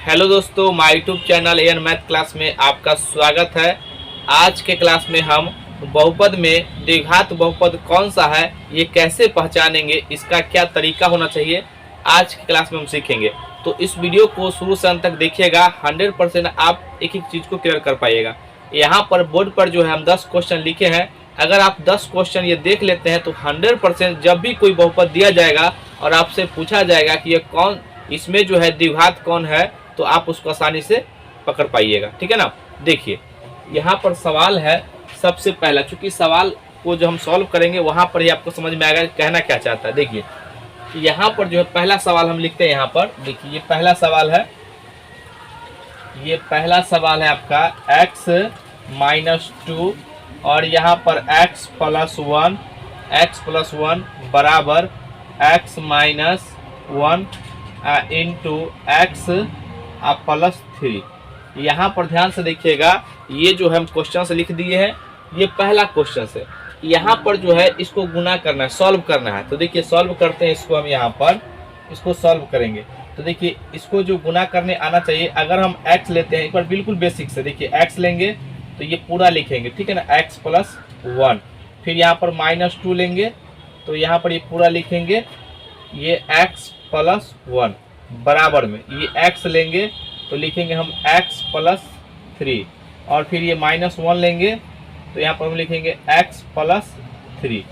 Hello दोस्तों, my YouTube channel AN math class में आपका स्वागत है। आज के क्लास में हम बहुपद में द्विघात बहुपद कौन सा है, ये कैसे पहचानेंगे, इसका क्या तरीका होना चाहिए, आज की क्लास में हम सीखेंगे। तो इस वीडियो को शुरू से अंत तक देखिएगा, 100% आप एक एक चीज़ को क्लियर कर पाइएगा। यहाँ पर बोर्ड पर जो है हम 10 क्वेश्चन लिखे हैं। अगर आप 10 क्वेश्चन ये देख लेते हैं तो 100% जब भी कोई बहुपद दिया जाएगा और आपसे पूछा जाएगा कि ये कौन, इसमें जो है द्विघात कौन है, तो आप उसको आसानी से पकड़ पाइएगा। ठीक है ना। देखिए यहाँ पर सवाल है सबसे पहला, चूंकि सवाल को जो हम सॉल्व करेंगे वहाँ पर ही आपको समझ में आएगा कहना क्या चाहता है। देखिए यहाँ पर जो है पहला सवाल हम लिखते हैं। यहाँ पर देखिए ये पहला सवाल है, ये पहला सवाल है आपका x-2 और यहाँ पर x + 1 बराबर x - 1 इंटू x + 3। यहाँ पर ध्यान से देखिएगा, ये जो हम क्वेश्चन से लिख दिए हैं, ये पहला क्वेश्चन है। यहाँ पर जो है इसको गुना करना है, सॉल्व करना है। तो देखिए सॉल्व करते हैं इसको, हम यहाँ पर इसको सॉल्व करेंगे। तो देखिए इसको जो गुना करने आना चाहिए। अगर हम x लेते हैं, एक बार बिल्कुल बेसिक से देखिए, x लेंगे तो ये पूरा लिखेंगे, ठीक है ना, x + 1। फिर यहाँ पर -2 लेंगे तो यहाँ पर ये पूरा लिखेंगे, ये x + 1 बराबर में ये x लेंगे तो लिखेंगे हम x + 3। और फिर ये -1 लेंगे तो यहाँ पर हम लिखेंगे x + 3।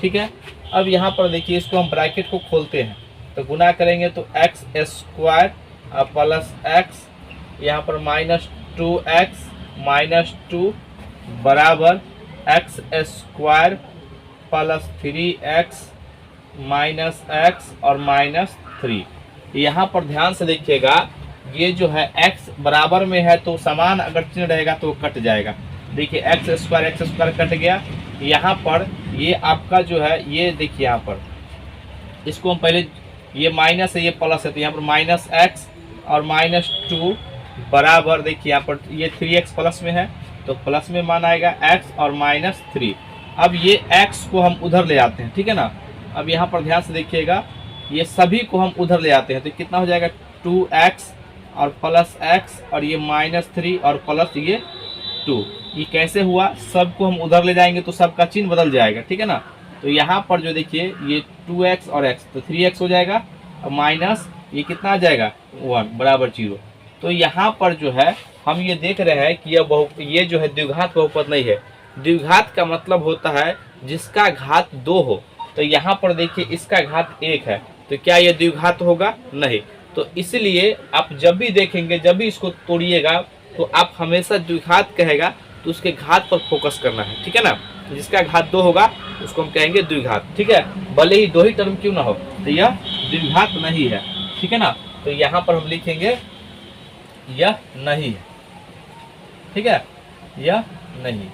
ठीक है। अब यहाँ पर देखिए इसको हम ब्रैकेट को खोलते हैं तो गुना करेंगे तो x² + x, यहाँ पर -2x - 2 बराबर x² + 3x - x और -3। यहाँ पर ध्यान से देखिएगा, ये जो है x बराबर में है तो समान अगर चिन्ह रहेगा तो कट जाएगा। देखिए x² कट गया। यहाँ पर ये आपका जो है, ये देखिए यहाँ पर इसको हम पहले, ये माइनस है ये प्लस है, तो यहाँ पर -x और -2 बराबर, देखिए यहाँ पर ये 3x प्लस में है तो प्लस में मान आएगा x और -3। अब ये x को हम उधर ले आते हैं, ठीक है ना। अब यहाँ पर ध्यान से देखिएगा, ये सभी को हम उधर ले आते हैं तो कितना हो जाएगा, 2x और +x और ये -3 और प्लस ये 2। ये कैसे हुआ, सबको हम उधर ले जाएंगे तो सबका चिन्ह बदल जाएगा, ठीक है ना। तो यहाँ पर जो देखिए ये 2x और x तो 3x हो जाएगा और माइनस ये कितना आ जाएगा 1 बराबर 0। तो यहाँ पर जो है हम ये देख रहे हैं कि ये जो है द्विघात बहुपद नहीं है। द्विघात का मतलब होता है जिसका घात 2 हो। तो यहाँ पर देखिए इसका घात 1 है तो क्या ये द्विघात होगा, नहीं। तो इसलिए आप जब भी देखेंगे, जब भी इसको तोड़िएगा तो आप हमेशा द्विघात कहेगा तो उसके घात पर फोकस करना है, ठीक है ना। तो जिसका घात 2 होगा उसको हम कहेंगे द्विघात, ठीक है, भले ही 2 ही टर्म क्यों ना हो, तो यह द्विघात नहीं है, ठीक है ना। तो यहाँ पर हम लिखेंगे यह नहीं है, ठीक है, यह नहीं।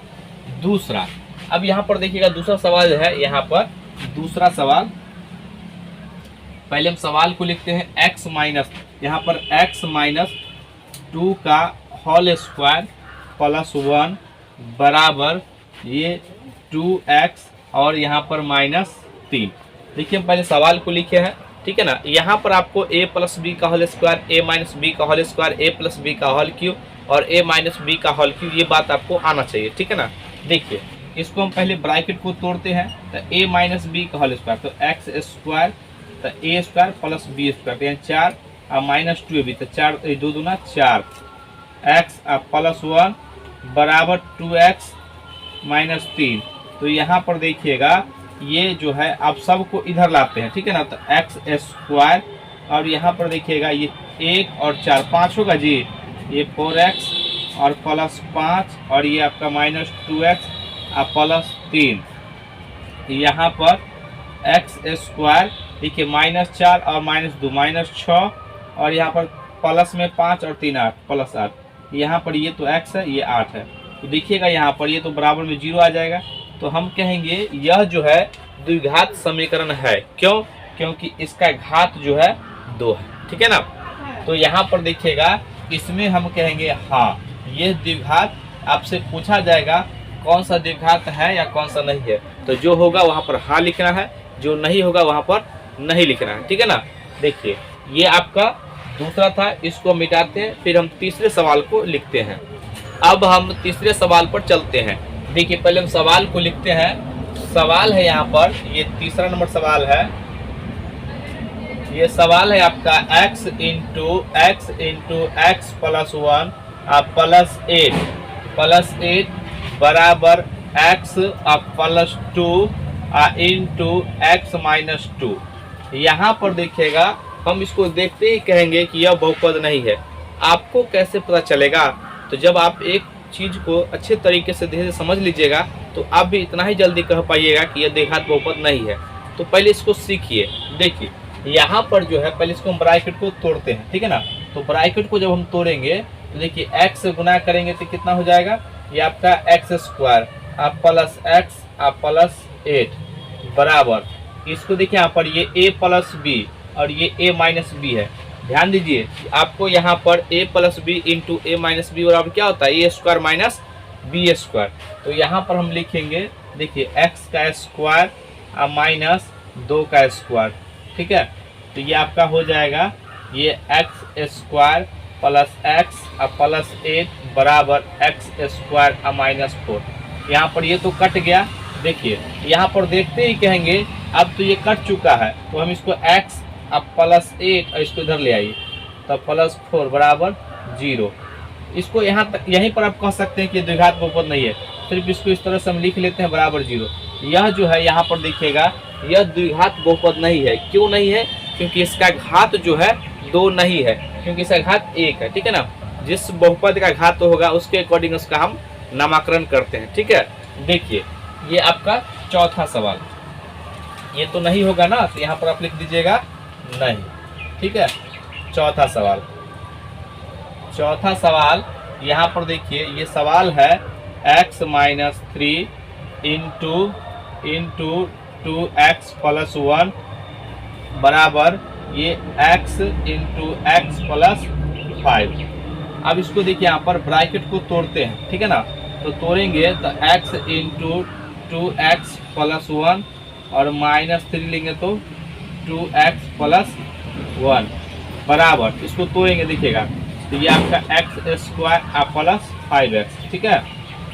दूसरा, अब यहाँ पर देखिएगा दूसरा सवाल है। यहाँ पर दूसरा सवाल, पहले हम सवाल को लिखते हैं x माइनस, यहाँ पर x - 2 का होल स्क्वायर + 1 बराबर ये 2x और यहाँ पर -3। देखिए हम पहले सवाल को लिखे हैं, ठीक है ना। यहाँ पर आपको a + b का होल स्क्वायर, a - b का होल स्क्वायर, a + b का होल क्यूब और a - b का होल क्यूब, ये बात आपको आना चाहिए, ठीक है ना। देखिए इसको हम पहले ब्रैकेट को तोड़ते हैं तो a - b का होल स्क्वायर तो x² तो a² + b² तो यहाँ 4 और -2 भी तो 4 2 दूना 4 x + 1 बराबर 2x - 3। तो यहाँ पर देखिएगा ये जो है आप सबको इधर लाते हैं, ठीक है ना। तो x² और यहाँ पर देखिएगा ये 1 और 4 5 होगा जी, ये 4x और +5 और ये आपका -2x और +3। यहाँ पर x² देखिए -4 और -2 -6 और यहाँ पर प्लस में 5 और 3 8 +8। यहाँ पर ये तो x है, ये 8 है। तो देखिएगा यहाँ पर ये तो बराबर में 0 आ जाएगा। तो हम कहेंगे यह जो है द्विघात समीकरण है। क्यों? क्योंकि इसका घात जो है 2 है, ठीक है ना। तो यहाँ पर देखिएगा इसमें हम कहेंगे हाँ ये द्विघात, आपसे पूछा जाएगा कौन सा द्विघात है या कौन सा नहीं है, तो जो होगा वहाँ पर हाँ लिखना है, जो नहीं होगा वहाँ पर नहीं लिखना है, ठीक है ना। देखिए ये आपका दूसरा था, इसको मिटाते हैं, फिर हम तीसरे सवाल को लिखते हैं। अब हम तीसरे सवाल पर चलते हैं। देखिए पहले हम सवाल को लिखते हैं। सवाल है यहाँ पर, ये तीसरा नंबर सवाल है। ये सवाल है आपका x into x plus 1 plus 8 बराबर x plus 2 into x minus 2। यहाँ पर देखिएगा, हम इसको देखते ही कहेंगे कि यह बहुपद नहीं है। आपको कैसे पता चलेगा? तो जब आप एक चीज को अच्छे तरीके से धीरे से समझ लीजिएगा तो आप भी इतना ही जल्दी कह पाइएगा कि यह द्विघात बहुपद नहीं है। तो पहले इसको सीखिए। देखिए यहाँ पर जो है, पहले इसको हम ब्रैकेट को तोड़ते हैं, ठीक है ना। तो ब्रैकेट को जब हम तोड़ेंगे तो देखिए x से गुना करेंगे तो कितना हो जाएगा, ये आपका x square plus x plus 8 बराबर, इसको देखिए यहाँ पर ये a प्लस बी और ये a माइनस बी है। ध्यान दीजिए आपको यहाँ पर a plus b into a minus b बराबर क्या होता है, a square minus b square. तो यहाँ पर हम लिखेंगे, देखिए x का स्क्वायर माइनस 2 का स्क्वायर, ठीक है। तो ये आपका हो जाएगा, ये x square plus x plus 8 बराबर एक्स स्क्वायर माइनस 4। यहाँ पर ये तो कट गया। देखिए यहाँ पर देखते ही कहेंगे अब तो ये कट चुका है, तो हम इसको x प्लस 8 और इसको इधर ले आइए, तो प्लस 4 बराबर 0। इसको यहाँ तक, यहीं पर आप कह सकते हैं कि द्विघात बहुपद नहीं है। सिर्फ इसको इस तरह से हम लिख लेते हैं बराबर 0। यह जो है यहाँ पर देखिएगा, यह द्विघात बहुपद नहीं है। क्यों नहीं है? क्योंकि इसका घात जो है 2 नहीं है, क्योंकि इसका घात 1 है, ठीक है ना। जिस बहुपद का घात होगा उसके अकॉर्डिंग उसका हम नामकरण करते हैं, ठीक है। देखिए ये आपका चौथा सवाल, ये तो नहीं होगा ना, तो यहाँ पर आप लिख दीजिएगा नहीं, ठीक है। चौथा सवाल यहाँ पर देखिए, ये सवाल है x minus 3 into 2x plus 1 बराबर ये x इंटू एक्स प्लस 5। अब इसको देखिए यहाँ पर ब्रैकेट को तोड़ते हैं, ठीक है ना। तो तोड़ेंगे तो x इंटू 2x प्लस 1 और माइनस 3 लेंगे तो 2x प्लस 1 बराबर, इसको तोड़ेंगे देखिएगा तो ये आपका एक्स स्क्वायर प्लस 5x, ठीक है।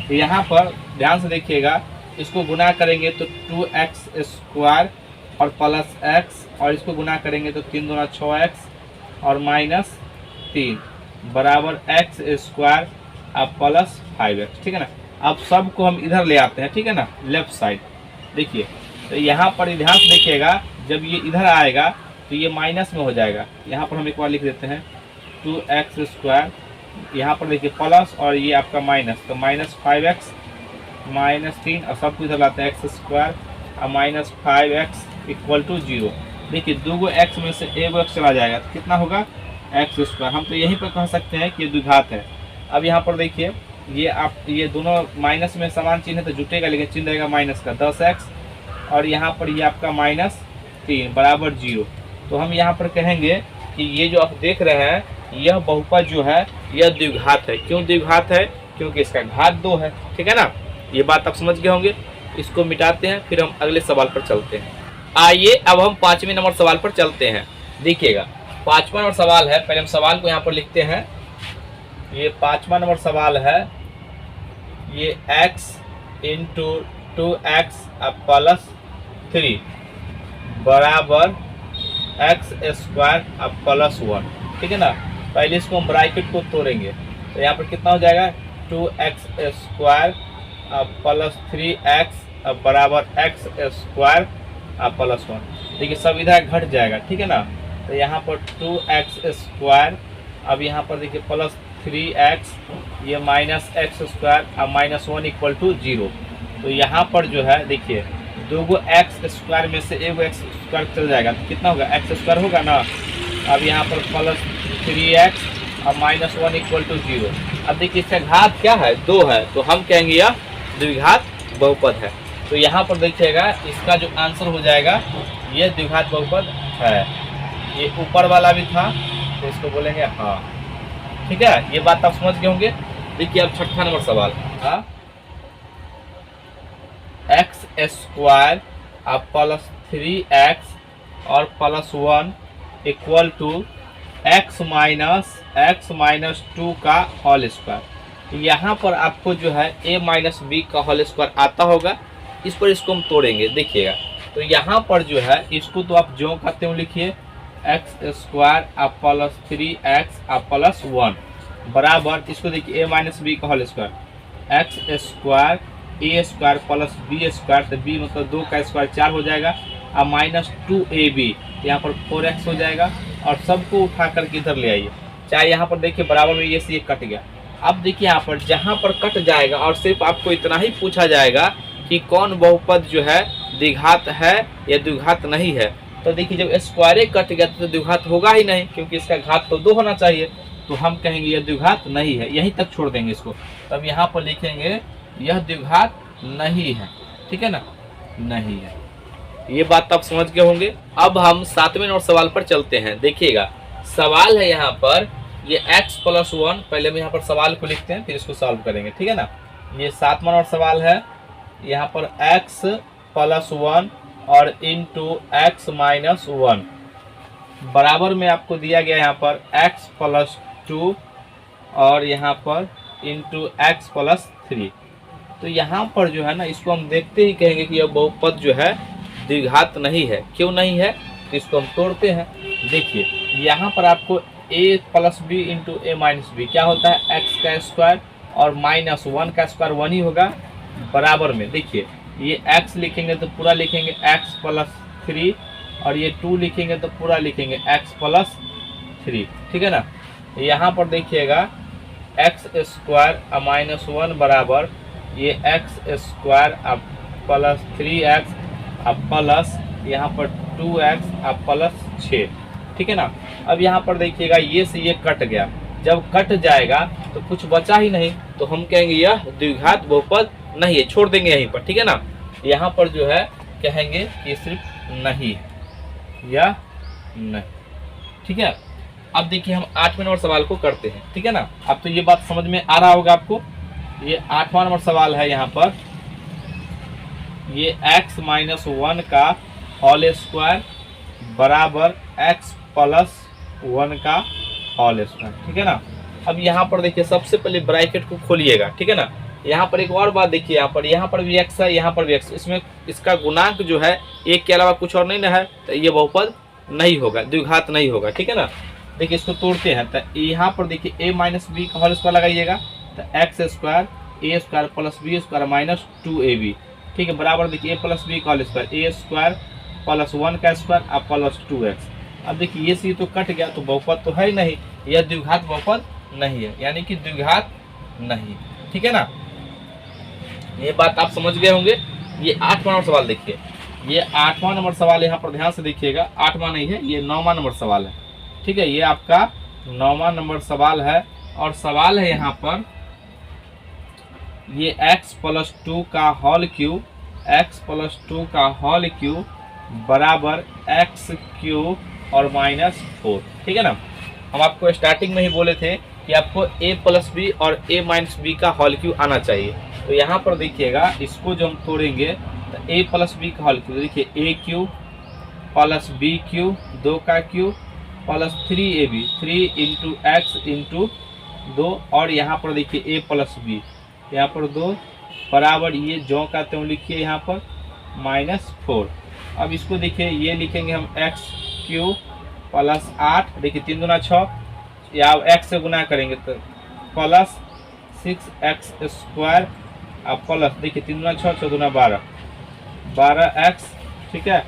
तो यहाँ पर ध्यान से देखिएगा, इसको गुना करेंगे तो 2x स्क्वायर और प्लस x, और इसको गुना करेंगे तो 3 दूना 6x और माइनस 3 बराबर एक्स स्क्वायर प्लस 5x, ठीक है ना। अब सबको हम इधर ले आते हैं, ठीक है ना, लेफ्ट साइड। देखिए तो यहाँ पर ध्यान से देखिएगा, जब ये इधर आएगा तो ये माइनस में हो जाएगा। यहाँ पर हम एक बार लिख देते हैं 2x स्क्वायर, यहाँ पर देखिए प्लस और ये आपका माइनस, तो माइनस 5x माइनस 3 और सब कुछ इधर लाते हैं एक्स स्क्वायर और माइनस 5x इक्वल टू 0। देखिए 2 x में से 1 x चला जाएगा तो कितना होगा, एक्स स्क्वायर। हम तो यहीं पर कह सकते हैं कि द्विघात है। अब यहाँ पर देखिए ये दोनों माइनस में समान चिन्ह है तो जुटेगा, लेकिन चिन्ह रहेगा माइनस का 10x और यहाँ पर ये आपका माइनस 3 बराबर 0। तो हम यहाँ पर कहेंगे कि ये जो आप देख रहे हैं, यह बहुपद जो है यह द्विघात है। क्यों द्विघात है? क्योंकि इसका घात 2 है, ठीक है ना। ये बात आप समझ गए होंगे। इसको मिटाते हैं, फिर हम अगले सवाल पर चलते हैं। आइए अब हम 5वें नंबर सवाल पर चलते हैं। देखिएगा 5वां नंबर सवाल है, पहले हम सवाल को यहाँ पर लिखते हैं। ये 5वां नंबर सवाल है, ये x इंटू 2x प्लस 3 बराबर एक्स स्क्वायर प्लस 1, ठीक है ना। पहले इसको हम ब्रैकेट को तोड़ेंगे तो यहाँ पर कितना हो जाएगा, 2x स्क्वायर प्लस 3x बराबर एक्स स्क्वायर प्लस 1। देखिए सब इधर घट जाएगा, ठीक है ना। तो यहाँ पर 2x स्क्वायर, अब यहाँ पर देखिए प्लस 3x, ये माइनस एक्स स्क्वायर और माइनस 1 इक्वल टू 0। तो यहाँ पर जो है देखिए 2 एक्स स्क्वायर में से 1 एक्स स्क्वायर चल जाएगा तो कितना होगा, एक्स स्क्वायर होगा ना। अब यहाँ पर प्लस 3x और माइनस 1 इक्वल टू 0। अब देखिए इसका घात क्या है, 2 है, तो हम कहेंगे यह द्विघात बहुपद है। तो यहाँ पर देखिएगा इसका जो आंसर हो जाएगा ये द्विघात बहुपद है। ये ऊपर वाला भी था तो इसको बोलेंगे हाँ, ठीक है। ये बात आप समझ गए होंगे। देखिए अब 6वां नंबर सवाल, एक्स स्क्वायर प्लस 3x और plus 1 equal to x minus 2 का होल स्क्वायर। यहाँ पर आपको जो है a माइनस बी का होल स्क्वायर आता होगा। इस पर इसको हम तोड़ेंगे, देखिएगा। तो यहाँ पर जो है इसको तो आप जो कहते हो लिखिए, एक्स स्क्वायर आप प्लस 3x आप प्लस 1 बराबर, इसको देखिए a माइनस बी का whole square, x square a square plus b square, तो b मतलब 2 का स्क्वायर 4 हो जाएगा, और माइनस 2ab यहाँ पर 4x हो जाएगा। और सबको उठा करके इधर ले आइए, चाहे यहाँ पर देखिए बराबर में ये से ये कट गया। अब देखिए यहाँ पर जहाँ पर कट जाएगा और सिर्फ आपको इतना ही पूछा जाएगा कि कौन बहुपद जो है द्विघात है या द्विघात नहीं है। तो देखिए जब स्क्वायर कट गया तो द्विघात होगा ही नहीं, क्योंकि इसका घात तो 2 होना चाहिए। तो हम कहेंगे यह द्विघात नहीं है, यहीं तक छोड़ देंगे इसको। तब यहाँ पर लिखेंगे यह द्विघात नहीं है, ठीक है ना, नहीं है। ये बात आप समझ गए होंगे। अब हम 7वें नंबर सवाल पर चलते हैं। देखिएगा सवाल है यहाँ पर ये x प्लस 1, पहले हम यहाँ पर सवाल को लिखते हैं फिर इसको सॉल्व करेंगे, ठीक है ना। ये 7वां नंबर सवाल है, यहाँ पर x प्लस 1 और इंटू एक्स माइनस 1 बराबर में आपको दिया गया यहाँ पर x प्लस 2 और यहाँ पर इंटू एक्स प्लस 3। तो यहाँ पर जो है ना इसको हम देखते ही कहेंगे कि यह बहुपद जो है द्विघात नहीं है। क्यों नहीं है, तो इसको हम तोड़ते हैं। देखिए यहाँ पर आपको a plus b into a minus b क्या होता है, x का स्क्वायर और माइनस 1 का स्क्वायर 1 ही होगा, बराबर में। देखिए ये x लिखेंगे तो पूरा लिखेंगे x प्लस 3 और ये 2 लिखेंगे तो पूरा लिखेंगे x प्लस 3, ठीक है ना। यहाँ पर देखिएगा एक्स स्क्वायर माइनस 1 बराबर ये एक्स स्क्वायर अब प्लस 3x अब प्लस यहाँ पर 2x अब प्लस 6, ठीक है ना। अब यहाँ पर देखिएगा ये से ये कट गया, जब कट जाएगा तो कुछ बचा ही नहीं, तो हम कहेंगे यह द्विघात बहुपद नहीं है, छोड़ देंगे यहीं पर, ठीक है ना। यहाँ पर जो है कहेंगे कि सिर्फ नहीं है या नहीं, ठीक है। अब देखिए हम 8वें नंबर सवाल को करते हैं, ठीक है ना। अब तो ये बात समझ में आ रहा होगा आपको। ये 8वां नंबर सवाल है, यहाँ पर ये x माइनस 1 का होल स्क्वायर बराबर x प्लस 1 का होल स्क्वायर, ठीक है ना। अब यहाँ पर देखिए सबसे पहले ब्रैकेट को खोलिएगा, ठीक है ना। यहाँ पर एक और बात देखिए, यहाँ पर भी x है, यहाँ पर भी x, इसमें इसका गुणांक जो है एक के अलावा कुछ और नहीं ना है, तो ये बहुपद नहीं होगा, द्विघात नहीं होगा, ठीक है ना। देखिए इसको तोड़ते हैं, तो यहाँ पर देखिए a माइनस बी का होल स्क्वायर लगाइएगा, तो x square a square plus b square minus 2ab, ठीक है, बराबर देखिए a प्लस बी का whole square a square plus 1 का स्क्वायर अब प्लस 2x। अब देखिए ये सी तो कट गया, तो बहुपद तो है ही नहीं, यह द्विघात बहुपद नहीं है, यानी कि द्विघात नहीं, ठीक है ना। ये बात आप समझ गए होंगे। ये 8वां नंबर सवाल देखिए, ये 8वां नंबर सवाल यहाँ पर ध्यान से देखिएगा, 8वां नहीं है, ये 9वां नंबर सवाल है, ठीक है। ये आपका 9वां नंबर सवाल है, और सवाल है यहाँ पर ये x प्लस 2 का होल क्यूब, x प्लस 2 का होल क्यूब बराबर x क्यूब और माइनस 4, ठीक है ना। हम आपको स्टार्टिंग में ही बोले थे कि आपको a प्लस बी और a माइनस बी का होल क्यूब आना चाहिए। तो यहाँ पर देखिएगा इसको जो हम तोड़ेंगे तो a प्लस बी का होल क्यूब, देखिए a cube plus b cube 2 का cube plus 3ab 3 into x into 2, और यहाँ पर देखिए a प्लस बी यहाँ पर 2 बराबर ये जो का त्यों लिखिए यहाँ पर माइनस 4। अब इसको देखिए ये लिखेंगे हम x क्यूब प्लस 8, देखिए 3 दूना 6, या x से गुना करेंगे तो प्लस 6x स्क्वायर अब प्लस देखिए 3 दूना 6 6 दूना 12 12x, ठीक है,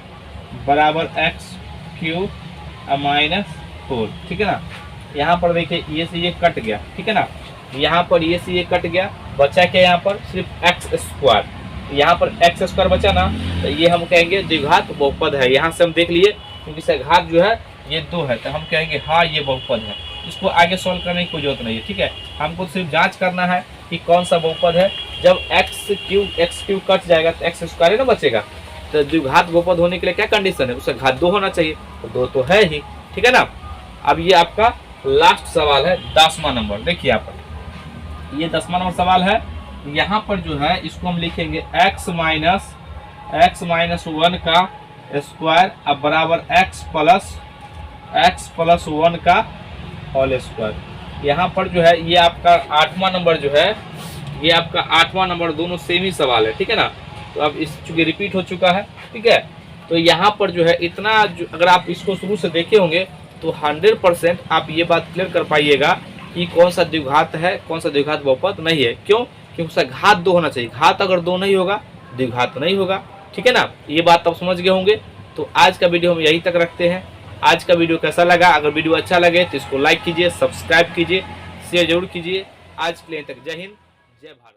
बराबर x क्यूब अब माइनस 4, ठीक है ना। यहाँ पर देखिए ये से ये कट गया, ठीक है ना, यहाँ पर ये से ये कट गया, बचा क्या यहाँ पर सिर्फ एक्स स्क्वायर, यहाँ पर एक्स स्क्वायर बचा ना, तो ये हम कहेंगे द्विघात बहुपद है। यहाँ से हम देख लिए क्योंकि इसका घात जो है ये 2 है, तो हम कहेंगे हाँ ये बहुपद है। इसको आगे सॉल्व करने की कोई जरूरत नहीं है, ठीक है। हमको सिर्फ जांच करना है कि कौन सा बहुपद है। जब एक्स क्यूब कट जाएगा तो एक्स स्क्वायर ना बचेगा, तो द्विघात बहुपद होने के लिए क्या कंडीशन है, उसका घात 2 होना चाहिए, तो 2 तो है ही, ठीक है ना। अब ये आपका लास्ट सवाल है 10वां नंबर, देखिए यहाँ पर ये 10वां नंबर सवाल है। यहाँ पर जो है इसको हम लिखेंगे x माइनस 1 का स्क्वायर अब बराबर x प्लस 1 का होल स्क्वायर। यहाँ पर जो है ये आपका 8वां नंबर जो है, ये आपका 8वां नंबर, दोनों सेम ही सवाल है, ठीक है ना। तो अब इस चूंकि रिपीट हो चुका है, ठीक है। तो यहाँ पर जो है इतना जो, अगर आप इसको शुरू से देखे होंगे तो 100% आप ये बात क्लियर कर पाइएगा कि कौन सा द्विघात है, कौन सा द्विघात बहुपद नहीं है। क्यों? क्योंकि उसका घात 2 होना चाहिए, घात अगर 2 नहीं होगा द्विघात नहीं होगा, ठीक है ना। ये बात आप समझ गए होंगे। तो आज का वीडियो हम यहीं तक रखते हैं। आज का वीडियो कैसा लगा? अगर वीडियो अच्छा लगे तो इसको लाइक कीजिए, सब्सक्राइब कीजिए, शेयर जरूर कीजिए। आज के लिए तक जय हिंद, जय भारत।